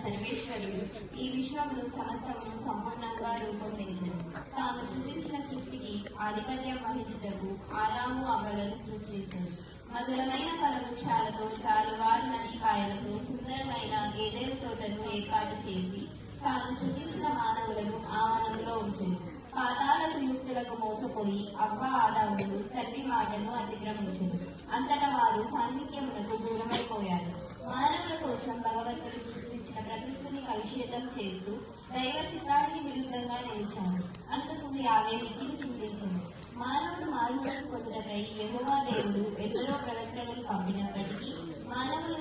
సర్వేశ్వరుడు ఈ విశ్వమును సమస్తమును సంపూర్ణంగా రూపొందించను. తాను సృష్టించిన సృష్టికి ఆధిపత్యం వహించుటకు ఆదాము అవ్వలను సృష్టించను. మధురమైన ఫలవృక్షాలతో జాలువారు నది కాయలతో సుందరమైన గేదెల తోటను ఏర్పాటు చేసి తాను సృష్టించిన మానవులను ఆ వనంలో ఉంచెను. పాతాలకు యుక్తులకు మోసపోయి అవ్వ ఆదాములు తండ్రి మాటను అతిక్రమించరు. అంతటా వారు సాంఘిక్యములకు దూరమైపోయారు. మానవుల కోసం భగవంతుడు సృష్టించిన ప్రకృతిని కలుషితం చేస్తూ దైవ చిత్తానికి విరుద్ధంగా నిలిచాడు. అందుకు యావే మిక్కిని చింతించను. మానవుడు మారుమనసు పొందుటకై యెహోవా దేవుడు ఎందరో ప్రవక్తలను పంపినప్పటికీ మానవులో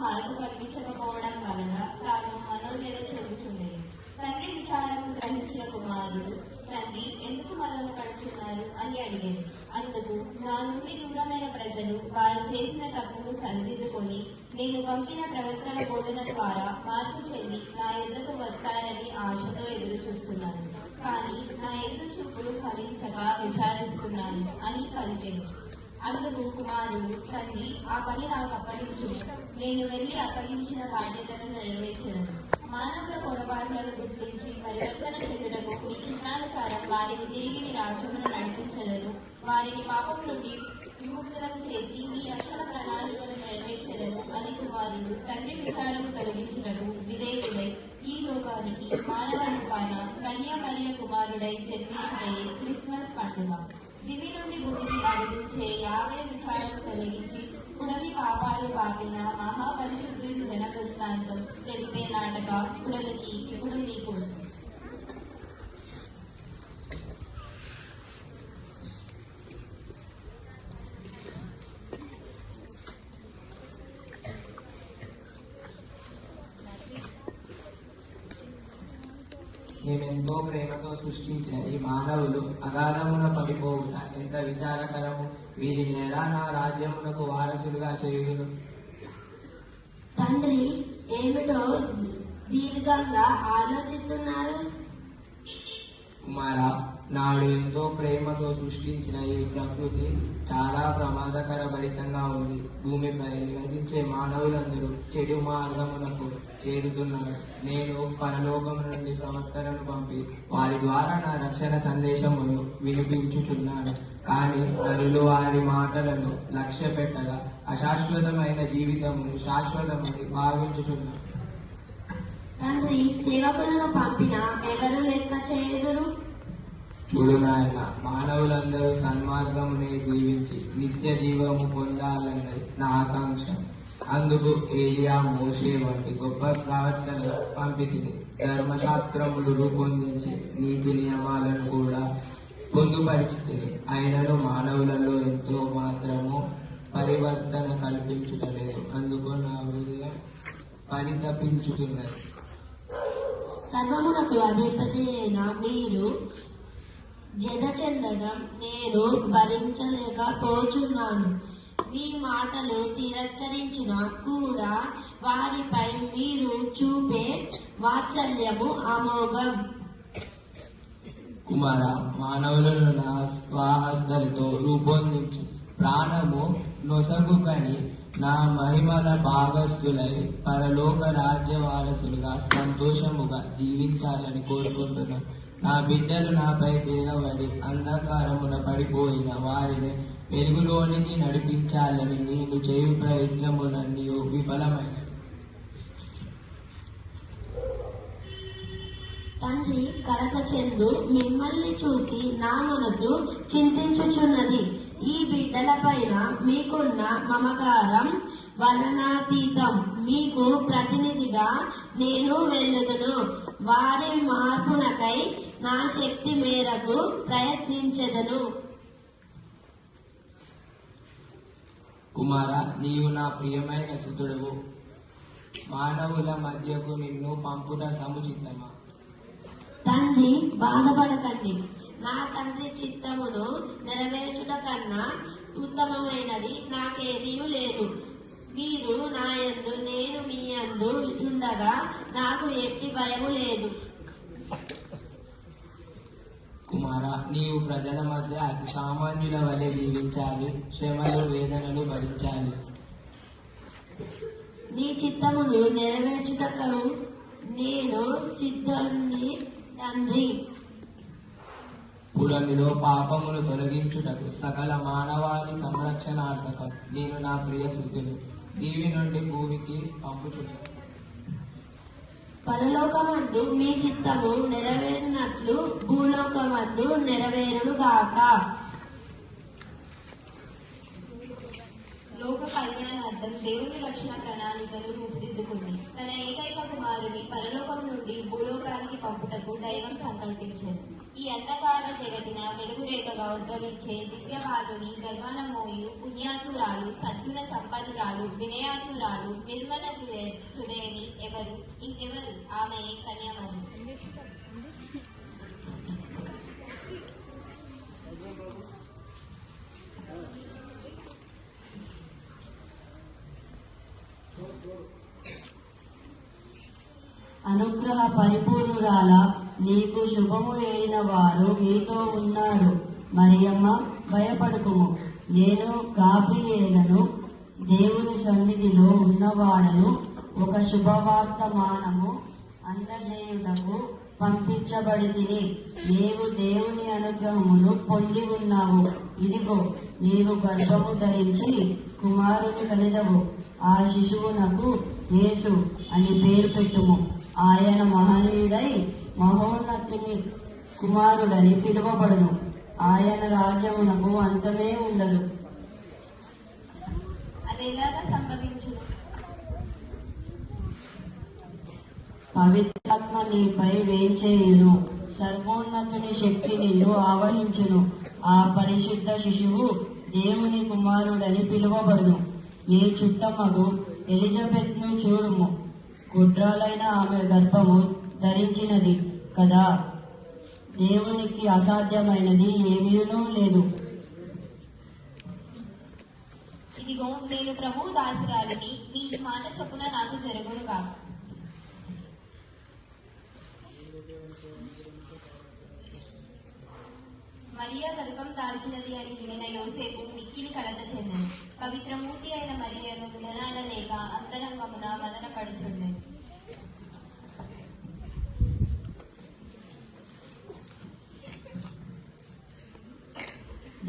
మార్పు కనిపించకపోవడం వలన తాను మనోవేద చెందుచుండేది. తండ్రి విచారము గ్రహించిన కుమారుడు తండ్రి ఎందుకు మనల్ని పడుచున్నారు అని అడిగాడు. అందుకు నా నుండి దూరమైన ప్రజలు వారు చేసిన తప్పును సరిదిద్దుకొని నేను పంపిన ప్రవర్తన బోధన ద్వారా మార్పు చెంది నా ఎదుకు వస్తారని ఆశతో ఎదురు చూస్తున్నాను. కానీ నా ఎదురు చూపులు ఫలించక విచారిస్తున్నాను అని పలికెను. అందుకు కుమారుడు తండ్రి ఆ పని నాకు అప్పగించు, నేను వెళ్లి అప్పగించిన బాధ్యతను నెరవేర్చను. మానవుల పొరపాట్లను గుర్తించి పరివర్తన చెందుటకు మీ చిత్తానుసారం వారిని తిరిగి మీ రాజ్యమును నడిపించలను. వారిని పాపం నుండి విముక్తులను చేసి మీ రక్షణ ప్రణాళికను నెరవేర్చలను అని కుమారుడు తండ్రి విచారము తొలగించుటకు విధేయుడై ఈ లోకానికి మానవ రూపాన కన్యామరియ కుమారుడై జన్మించబోయే క్రిస్మస్ పండుగ. దివి నుండి భూమికి అడిగించే యావే విచారము తొలగించి పునవి పాపాలు పాపిన మహాపరిశుద్ధుడి జన వృత్తాంతం తెలిపే నాటక పునరికి ఇప్పుడు నీకోసం. నేనెంతో ప్రేమతో సృష్టించిన ఈ మానవులు అగాధమున పడిపోవుట ఎంత విచారకరము. వీరిని ఎలా నా రాజ్యమునకు వారసులుగా చేయుదును? తండ్రి ఏమిటో దీర్ఘంగా ఆలోచిస్తున్నారు? కుమారా, నాడు ఎంతో ప్రేమతో సృష్టించిన ఈ ప్రకృతి చాలా ప్రమాదకర భరితంగా ఉంది. భూమిపై నివసించే మానవులందరూ చెడు మార్గమునకు చేరుతున్నారు. నేను పరలోకం నుండి ప్రవక్తలను పంపి వారి ద్వారా నా రక్షణ సందేశమును వినిపించుచున్నాను. కానీ నరులు వారి మాటలను లక్ష్య పెట్టగా అశాశ్వతమైన జీవితమును శాశ్వతమని భావించుచున్నారు. తండ్రి సేవకులను పంపిన ఎవరు లెక్క చేయుదురు? చూడు నాయన, మానవులందరూ సన్మార్గమునే జీవించి నిత్య జీవము పొందాలన్నది నా ఆకాంక్ష. అందుకు ఏలియా, మోషే వంటి గొప్ప ప్రవర్తనలు పంపితిని. ధర్మశాస్త్రములు రూపొందించి నీతి నియమాలను కూడా పొందుపరిచితిని. అయినను మానవులలో ఎంతో మాత్రము పరివర్తన కల్పించుటలేదు. అందుకు నా హృదయం పరితపించుతున్నది. సర్వమునకు అధిపతి అయిన మీరు జత చెందడం నేను భరించలేకపోతున్నాను. మీ మాటలు తిరస్కరించిన కూడా వారిపై మీరు చూపే వాత్సల్యము అమోఘం. కుమార, మానవులను నా స్వహస్తాలతో రూపొందించి ప్రాణము నొసగుకని నా మహిమల భాగస్థులై పరలోక రాజ్య వారసులుగా సంతోషముగా జీవించాలని కోరుకుంటున్నాను. నా బిడ్డలు నాపై తిరగబడి అంధకారమున పడిపోయిన వారిని వెలుగులోనికి నడిపించాలని నేను చేయు ప్రయత్నములన్నీ విఫలమైన. తండ్రి కలత చెందు మిమ్మల్ని చూసి నా మనసు చింతించుచున్నది. ఈ బిడ్డల పైన మీకున్న మమకారం వర్ణనాతీతం. మీకు ప్రతినిధిగా నేను వెళ్ళుదును. వారి మార్పునకై నా శక్తి మేరకు ప్రయత్నించెదను. కుమార, నీవు నా ప్రియమైన సుతుడువు. మానవుల మధ్యకు నిన్ను పంపుట సముచితమా? తండ్రి బాధపడకండి. నా తండ్రి చిత్తమును నెరవేర్చుట కన్నా ఉత్తమమైనది నాకేదీ లేదు. మీరు నా యందు నేను మీ యందు ఉండగా నాకు ఎట్టి భయము లేదు. కుమార, నీవు ప్రజల మధ్య అతి సామాన్యుల వలె జీవించాలి. శ్రమలు వేదనలు భరించాలి. నీ చిత్తమును నెరవేర్చుటకు నేను సిద్ధుని తండ్రి. పురమిలో పాపమును తొలగించుటకు సకల మానవాళి సంరక్షణార్థకం నేను నా ప్రియ సుతుని దీవి నుండి భూమికి పంపుచుట. పరలోకమందు మీ చిత్తము నెరవేరినట్లు భూలోకమందు నెరవేరును గాక. లోక కళ్యాణార్థం దేవుని రక్షణ ప్రణాళికలు రూపుదిద్దుకుంది. తన ఏకైక కుమారుని పరలోకం నుండి భూలోకానికి పంపుటకు దైవం సంకల్పించారు. ఈ అంధకార జగతిన వెలుగురేఖగా ఉద్భవించే దివ్యవాదుని గర్వన మోయు పుణ్యాతురాలు, సద్గుణ సంపన్నురాలు, వినయాతురాలు, నిర్మల హృదయని ఇంకెవరు? ఆమె కన్యామణి. అనుగ్రహ పరిపూర్ణురాల, నీకు శుభము అయిన వారు మీతో ఉన్నారు. మరియమ్మ, భయపడకుము. నేను గాబ్రియేలును, దేవుని సన్నిధిలో ఉన్నవాడను. ఒక శుభవార్తమానము అందజేయుటకు పంపించబడితిని. నీవు దేవుని అనుగ్రహమును పొంది ఉన్నావు. ఇదిగో, నీవు గర్భము ధరించి కుమారుని కనిదవు. ఆ శిశువునకు యేసు అని పేరు పెట్టుము. ఆయన మహనీయుడై మహోన్నతుని కుమారుడని పిలువబడును. ఆయన రాజ్యమునకు అంతమే ఉండదు. అది ఎలాగా సంభవించును? పవిత్రాత్మ నీపై వేంచేయును. సర్వోన్నతుని శక్తి నిన్ను ఆవహించును. ఆ పరిశుద్ధ శిశువు దేవుని కుమారుడని పిలువబడును. నీ చుట్టమగు ఎలిజబెత్ ను చూడుము. కుట్రాలైన ఆమె గర్భము ధరించినది కదా. దేవునికి అసాధ్యమైనది ఏమీనూ లేదు. ఇదిగో, నేను ప్రభువు దాసురాలిని. నీ మాట చొప్పున నాకు జరుగును కాక. మరియ గర్భం దాల్చినది అని వినిన యోసేపు మిక్కిలి కలత చెందను. పవిత్రమూర్తి అయిన మరియను విననాడలేక అంతరంగమున మదన పడుచుండెను.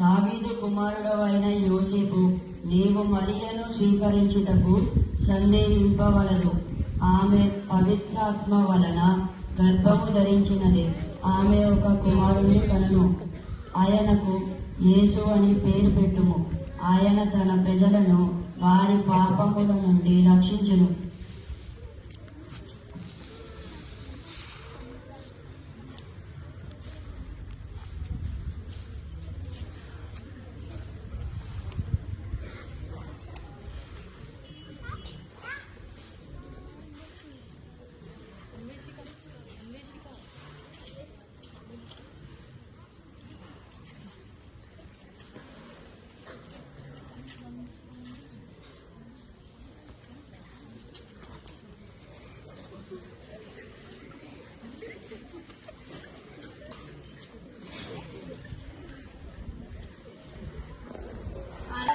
దావీదు కుమారుడవైన యోసేపు, నీవు మరియను స్వీకరించుటకు సందేహింపవలదు. ఆమె పవిత్రాత్మ వలన గర్భము ధరించినది. ఆమె ఒక కుమారుని కనును. ఆయనకు యేసు అని పేరు పెట్టుము. ఆయన తన ప్రజలను వారి పాపముల నుండి రక్షించును.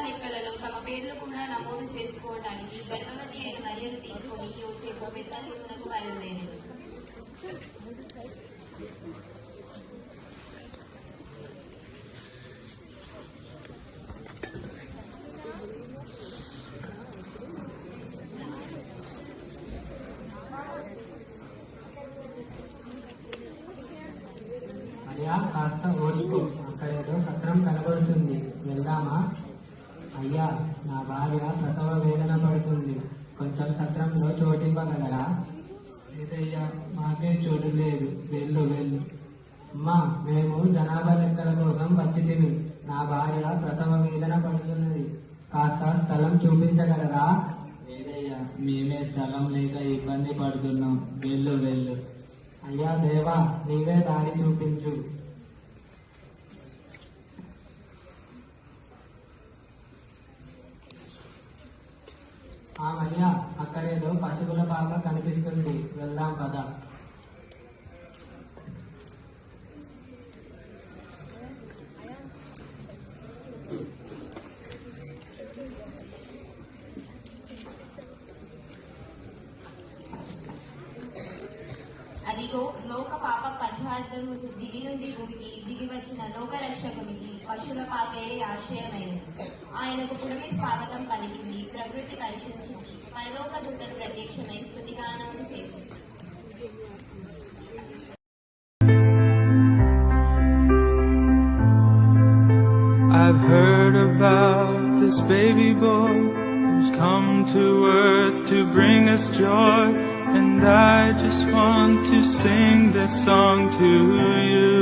లెక్కలలో తమ పేర్లు కూడా నమోదు చేసుకోవడానికి గర్భవతి అయిన మరియను తీసుకొని యోసేపు బెత్లెహేమునకు బయలుదేరాడు. అయ్యా, కాస్త ఓర్చుకో. అక్కడేదో సత్రం కనబడుతుంది, వెళ్దామా? అయ్యా, నా భార్య ప్రసవ వేదన పడుతుంది. కొంచెం సత్రంలో చోటివ్వగలరా? లేదయ్యా, మాకే చోటు లేదు. వెళ్ళు వెళ్ళు. అమ్మా, మేము జనాభా లెక్కల కోసం వచ్చితిమి. నా భార్య ప్రసవ వేదన పడుతున్నది. కాస్త స్థలం చూపించగలరా? లేదయ్యా, మేమే స్థలం లేక ఇబ్బంది పడుతున్నాం. వెళ్ళు వెళ్ళు. అయ్యా దేవా, నీవే దారి చూపించు. అయ్యా, అక్కడేదో పశువుల పాక కనిపిస్తుంది, వెళ్దాం పద. ఇదిగో లోక పాప పరిహార్థము దిగి నుండి భూమికి దిగి వచ్చిన లోక రక్షకునికి పశువుల పాకే ఆశ్రయమైనది. ఆయనకు పుడమి స్వాగతం పలికింది, ప్రకృతి పరిశీలించింది, పరలోక దూతలు ప్రత్యక్షమై స్తుతిగానములు చేసింది. I've heard about this baby boy who's come to earth to bring us joy, and I just want to sing this song to you.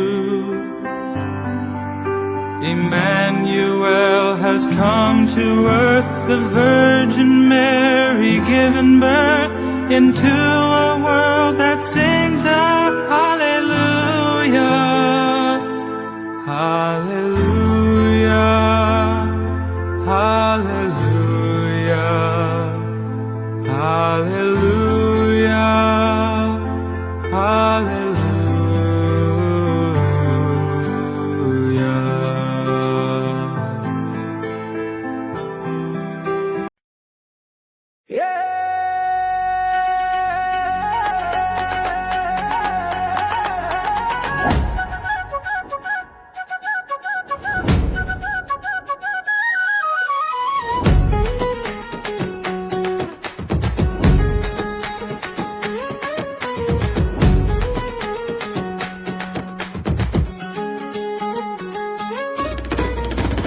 Emmanuel has come to earth, the Virgin Mary given birth into a world that sings a hallelujah, hallelujah, hallelujah, hallelujah, hallelujah.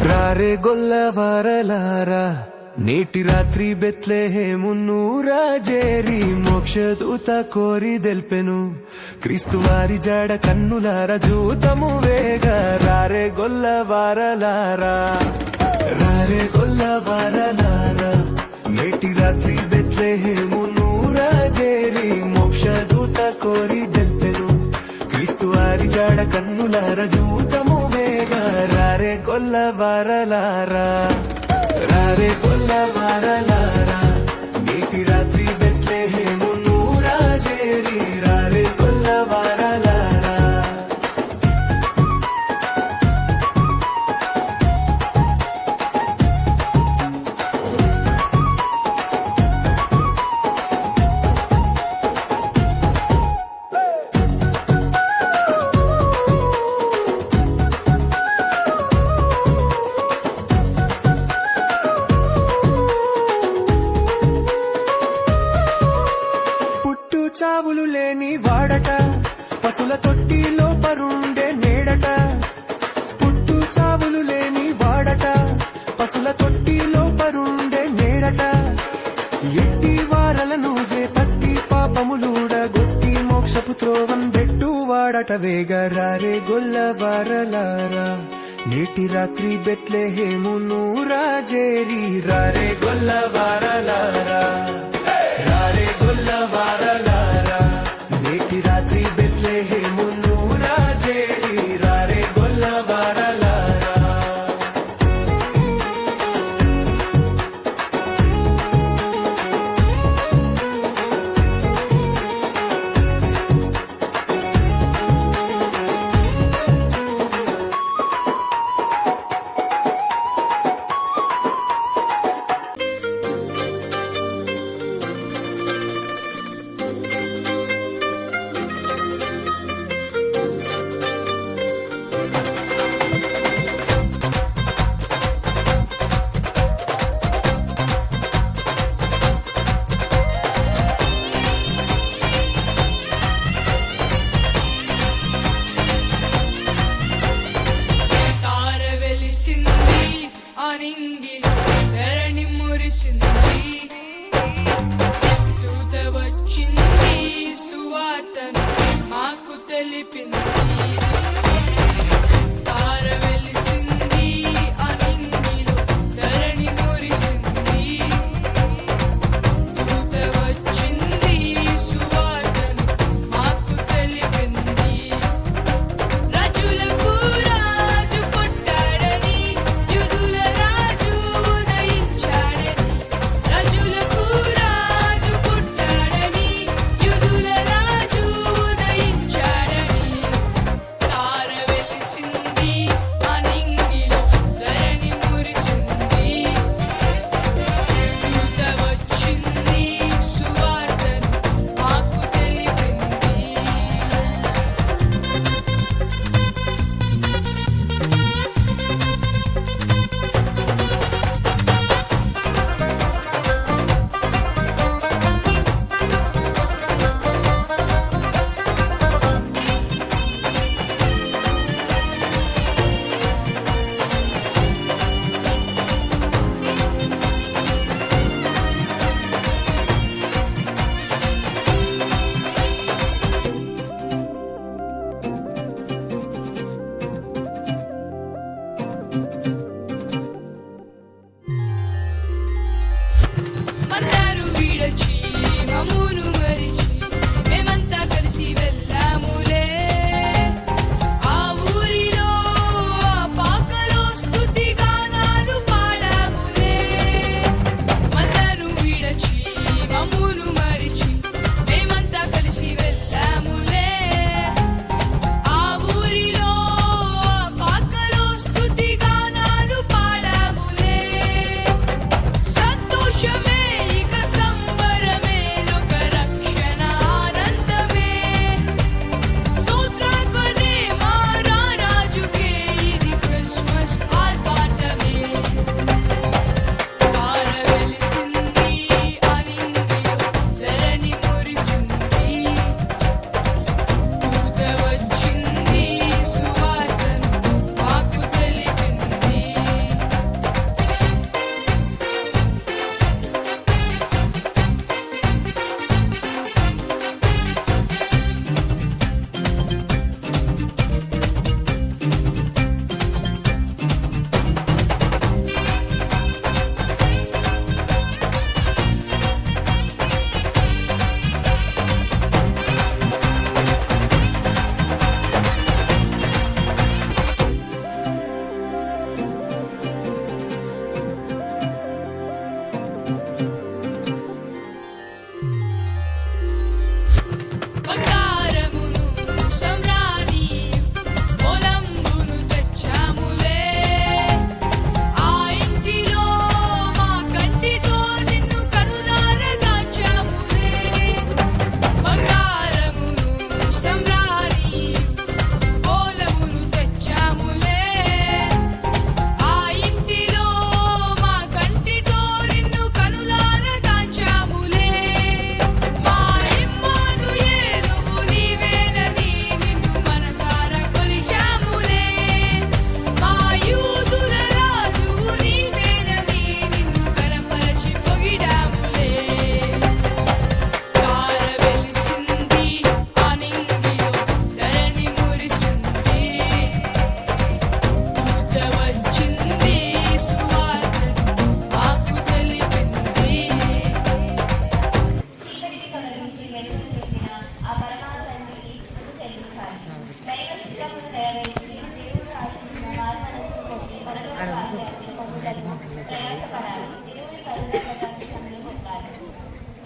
రారే గొల్లవారలారా నేటి రాత్రి బెత్లెహేమును రాజేరి మోక్షదూత కోరి దెల్పెను క్రీస్తు వారి జాడ కన్నులార జూతము వేగ రారే గొల్లవారలారా రారే గొల్లవారలారా నేటి రాత్రి బెత్లెహేమును రాజేరి మోక్షదూత కోరి దెల్పెను క్రీస్తు వారి జాడ కన్నులార జూతము వేగ రారే గొల్లవారలారా రారే గొల్లవారలారా నేటి రాత్రి బెత్లెహేమును రాజేరి రారే గొల్లవారలారా చావులు లేని వాడట పశుల తొట్టిలో పరుండే నేడట పుట్టు చావులు లేని వాడట పశుల తొట్టిలో పరుండే నేడట ఎట్టి వారలను చేపట్టి పాపములూడ గొట్టి మోక్షపు త్రోవం బెట్టు వాడట వేగ రారే గొల్లవారలారా నేటి రాత్రి బెత్లెహేమును రాజేరి రారే గొల్లవారలారా రారే గొల్లవారలారా నేటి రాత్రి బెత్లెహేమును రాజేరి రారే గొల్లవారలారా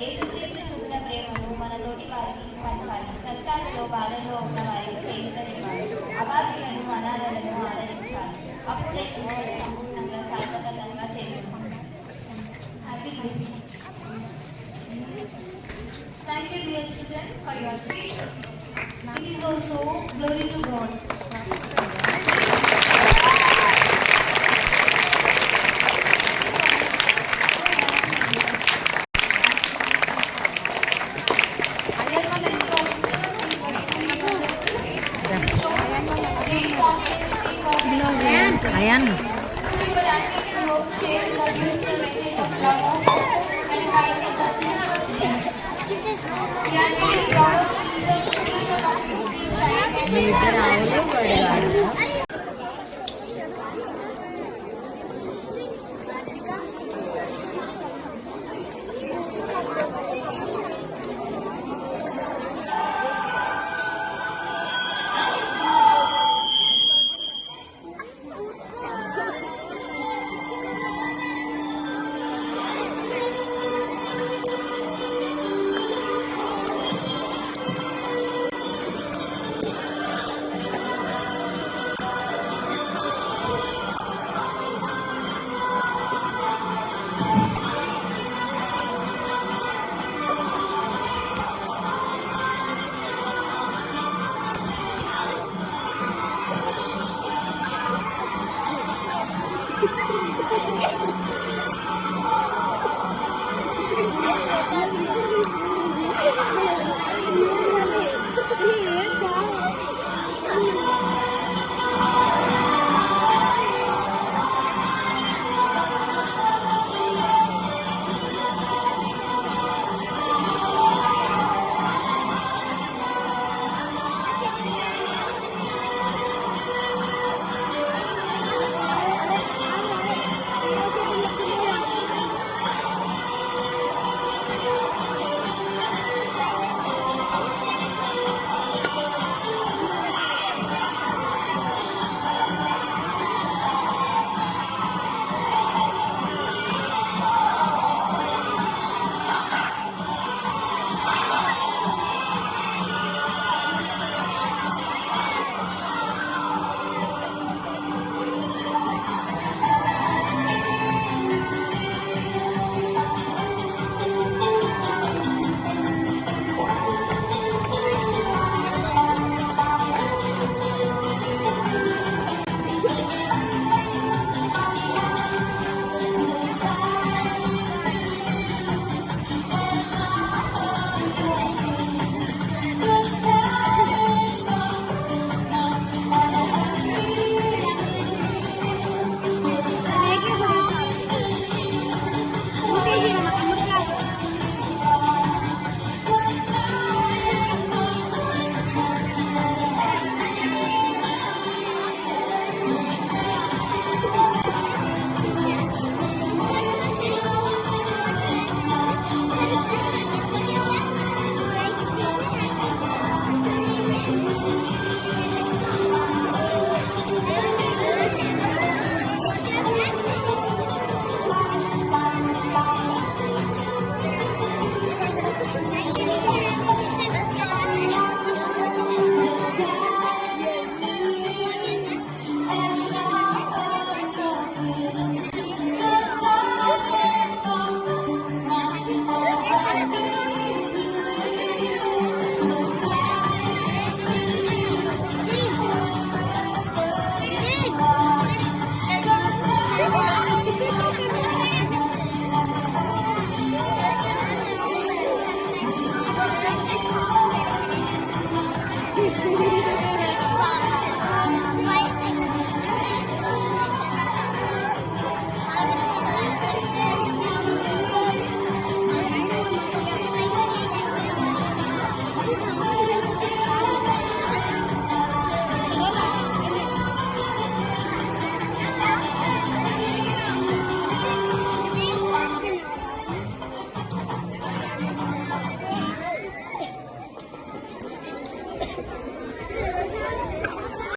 యేసుక్రీస్తు చూపిన ప్రేమను మన తోటి వారికి పంచాలి. కష్టాలలో బాధల్లో ఉన్న వారికి చేయుతనివ్వాలి. అభాగ్యులను అనాథలను ఆదరించాలి. అప్పుడే క్రిస్మస్ సంపూర్ణంగా సార్థకతంగా చేరుకుంటాం. Happy Christmas. Thank you, dear children, for your speech. It is also glory to God. Ayan. We are really proud of each one of you.